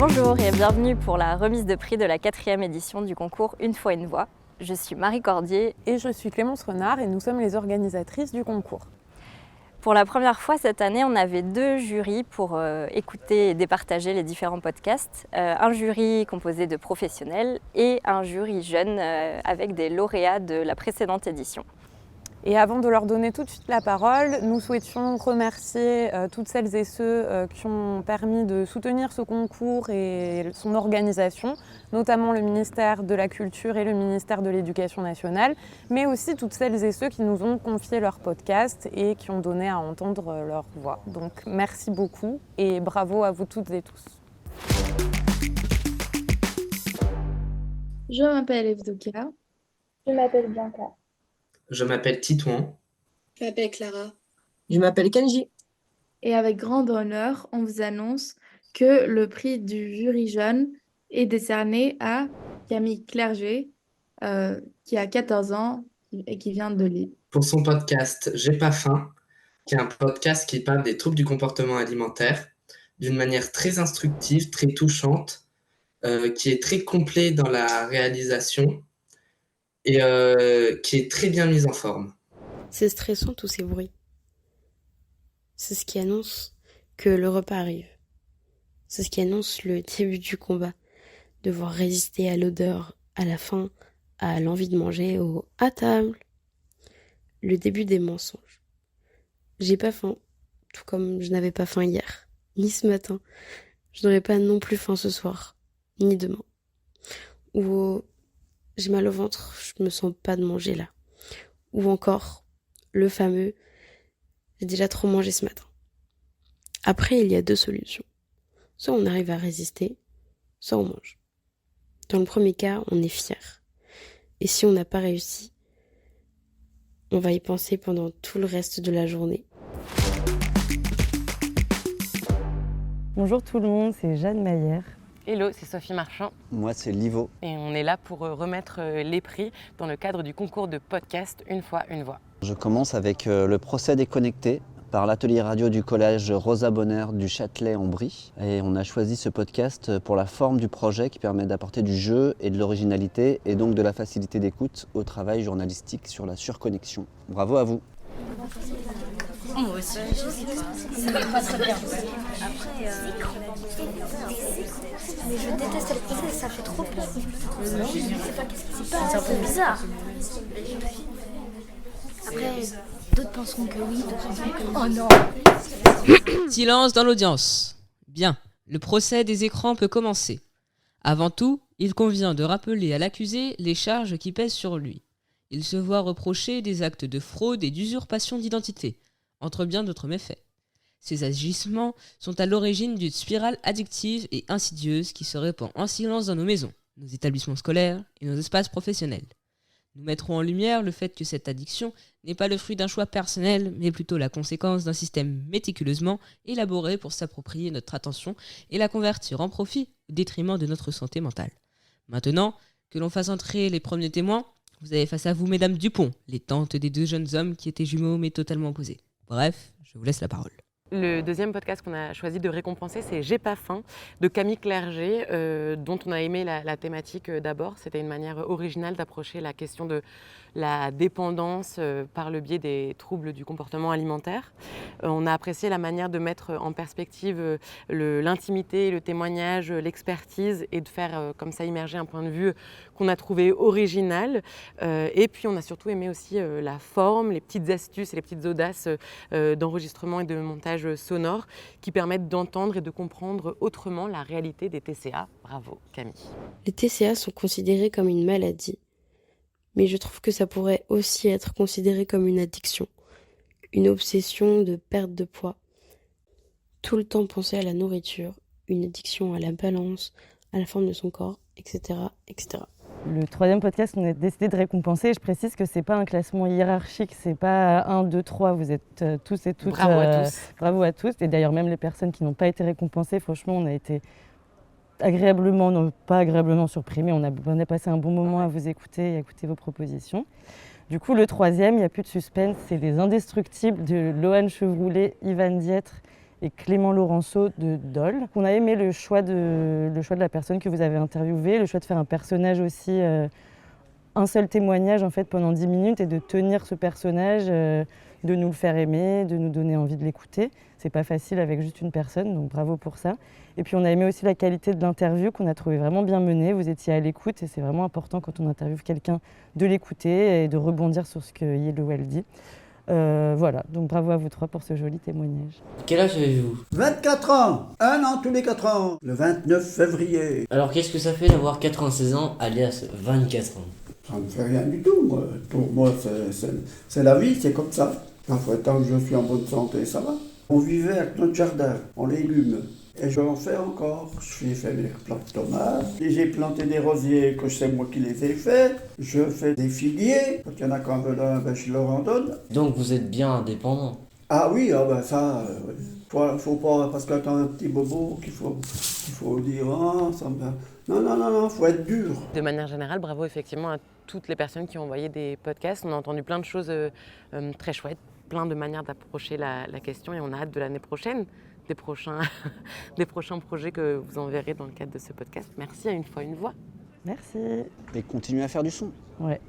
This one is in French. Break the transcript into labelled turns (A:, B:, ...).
A: Bonjour et bienvenue pour la remise de prix de la 4e édition du concours Une fois une voix. Je suis Marie Cordier.
B: Et je suis Clémence Renard et nous sommes les organisatrices du concours.
A: Pour la première fois cette année, on avait 2 jurys pour écouter et départager les différents podcasts. Un jury composé de professionnels et un jury jeune avec des lauréats de la précédente édition.
B: Et avant de leur donner tout de suite la parole, nous souhaitions remercier toutes celles et ceux qui ont permis de soutenir ce concours et son organisation, notamment le ministère de la Culture et le ministère de l'Éducation nationale, mais aussi toutes celles et ceux qui nous ont confié leur podcast et qui ont donné à entendre leur voix. Donc merci beaucoup et bravo à vous toutes et tous.
C: Je m'appelle Evdokia.
D: Je m'appelle Bianca.
E: Je m'appelle Titouan.
F: Je m'appelle Clara.
G: Je m'appelle Kenji.
C: Et avec grand honneur, on vous annonce que le prix du jury jeune est décerné à Camille Clerget, qui a 14 ans et qui vient de Lille.
E: Pour son podcast J'ai pas faim, qui est un podcast qui parle des troubles du comportement alimentaire d'une manière très instructive, très touchante, qui est très complet dans la réalisation et qui est très bien mise en forme.
H: C'est stressant tous ces bruits. C'est ce qui annonce que le repas arrive. C'est ce qui annonce le début du combat. Devoir résister à l'odeur, à la faim, à l'envie de manger, au « à table ». Le début des mensonges. J'ai pas faim, tout comme je n'avais pas faim hier, ni ce matin. Je n'aurai pas non plus faim ce soir, ni demain. Ou j'ai mal au ventre, je me sens pas de manger là. Ou encore, le fameux « j'ai déjà trop mangé ce matin ». Après, il y a 2 solutions. Soit on arrive à résister, soit on mange. Dans le premier cas, on est fier. Et si on n'a pas réussi, on va y penser pendant tout le reste de la journée.
I: Bonjour tout le monde, c'est Jeanne Maillère.
J: Hello, c'est Sophie Marchand.
K: Moi, c'est Livo.
J: Et on est là pour remettre les prix dans le cadre du concours de podcast Une fois une voix.
K: Je commence avec le procès déconnecté par l'atelier radio du collège Rosa Bonheur du Châtelet en Brie. Et on a choisi ce podcast pour la forme du projet qui permet d'apporter du jeu et de l'originalité et donc de la facilité d'écoute au travail journalistique sur la surconnexion. Bravo à vous.
L: Moi aussi, je sais pas. C'est pas très bien. Après, mais je déteste les procès, ça fait trop peur. C'est un peu bizarre. Après, d'autres penseront que oui, d'autres penseront que non.
M: Silence dans l'audience. Bien, le procès des écrans peut commencer. Avant tout, il convient de rappeler à l'accusé les charges qui pèsent sur lui. Il se voit reprocher des actes de fraude et d'usurpation d'identité, entre bien d'autres méfaits. Ces agissements sont à l'origine d'une spirale addictive et insidieuse qui se répand en silence dans nos maisons, nos établissements scolaires et nos espaces professionnels. Nous mettrons en lumière le fait que cette addiction n'est pas le fruit d'un choix personnel, mais plutôt la conséquence d'un système méticuleusement élaboré pour s'approprier notre attention et la convertir en profit au détriment de notre santé mentale. Maintenant, que l'on fasse entrer les premiers témoins, vous avez face à vous Mesdames Dupont, les tantes des 2 jeunes hommes qui étaient jumeaux mais totalement opposés. Bref, je vous laisse la parole.
J: Le deuxième podcast qu'on a choisi de récompenser, c'est J'ai pas faim de Camille Clerget, dont on a aimé la thématique d'abord. C'était une manière originale d'approcher la question de la dépendance par le biais des troubles du comportement alimentaire. On a apprécié la manière de mettre en perspective l'intimité, le témoignage, l'expertise et de faire comme ça immerger un point de vue qu'on a trouvé original. Et puis on a surtout aimé aussi la forme, les petites astuces et les petites audaces d'enregistrement et de montage sonore qui permettent d'entendre et de comprendre autrement la réalité des TCA. Bravo Camille.
H: Les TCA sont considérés comme une maladie, mais je trouve que ça pourrait aussi être considéré comme une addiction, une obsession de perte de poids. Tout le temps penser à la nourriture, une addiction à la balance, à la forme de son corps, etc., etc.
I: Le 3e podcast qu'on a décidé de récompenser, je précise que c'est pas un classement hiérarchique, c'est pas 1, 2, 3, vous êtes tous et toutes...
J: Bravo à tous.
I: Bravo à tous, et d'ailleurs même les personnes qui n'ont pas été récompensées, franchement on a été agréablement, non pas agréablement surpris, mais on a passé un bon moment à vous écouter et à écouter vos propositions. Du coup le 3e, il n'y a plus de suspense, c'est Les Indestructibles de Lohan Chevroulet, Ivan Dietre et Clément Laurenceau de Dole. On a aimé le choix de la personne que vous avez interviewée, le choix de faire un personnage aussi, un seul témoignage en fait pendant 10 minutes et de tenir ce personnage, de nous le faire aimer, de nous donner envie de l'écouter. C'est pas facile avec juste une personne, donc bravo pour ça. Et puis on a aimé aussi la qualité de l'interview qu'on a trouvé vraiment bien menée. Vous étiez à l'écoute et c'est vraiment important quand on interviewe quelqu'un de l'écouter et de rebondir sur ce que Yellow elle dit. Voilà, donc bravo à vous trois pour ce joli témoignage.
F: Quel âge avez-vous?
G: 24 ans, un an tous les 4 ans, le 29 février.
F: Alors qu'est-ce que ça fait d'avoir 96 ans, alias 24 ans?
G: Ça ne me fait rien du tout, moi. Pour moi, c'est la vie, c'est comme ça. Parfois, tant que je suis en bonne santé, ça va. On vivait avec notre jardin, en légumes. Et je en fais encore. J'ai fait des plants de tomates. Et j'ai planté des rosiers que c'est moi qui les ai faits. Je fais des figuiers. Quand il y en a qui en veulent un, ben, je leur en donne.
F: Donc vous êtes bien indépendant?
G: Ah oui, ça, faut pas, parce que t'as un petit bobo qu'il faut dire, ça me... Non, faut être dur.
J: De manière générale, bravo effectivement à toutes les personnes qui ont envoyé des podcasts. On a entendu plein de choses très chouettes, plein de manières d'approcher la question et on a hâte de l'année prochaine, des prochains projets que vous enverrez dans le cadre de ce podcast. Merci à Une fois une voix.
I: Merci.
K: Et continuez à faire du son.
I: Ouais.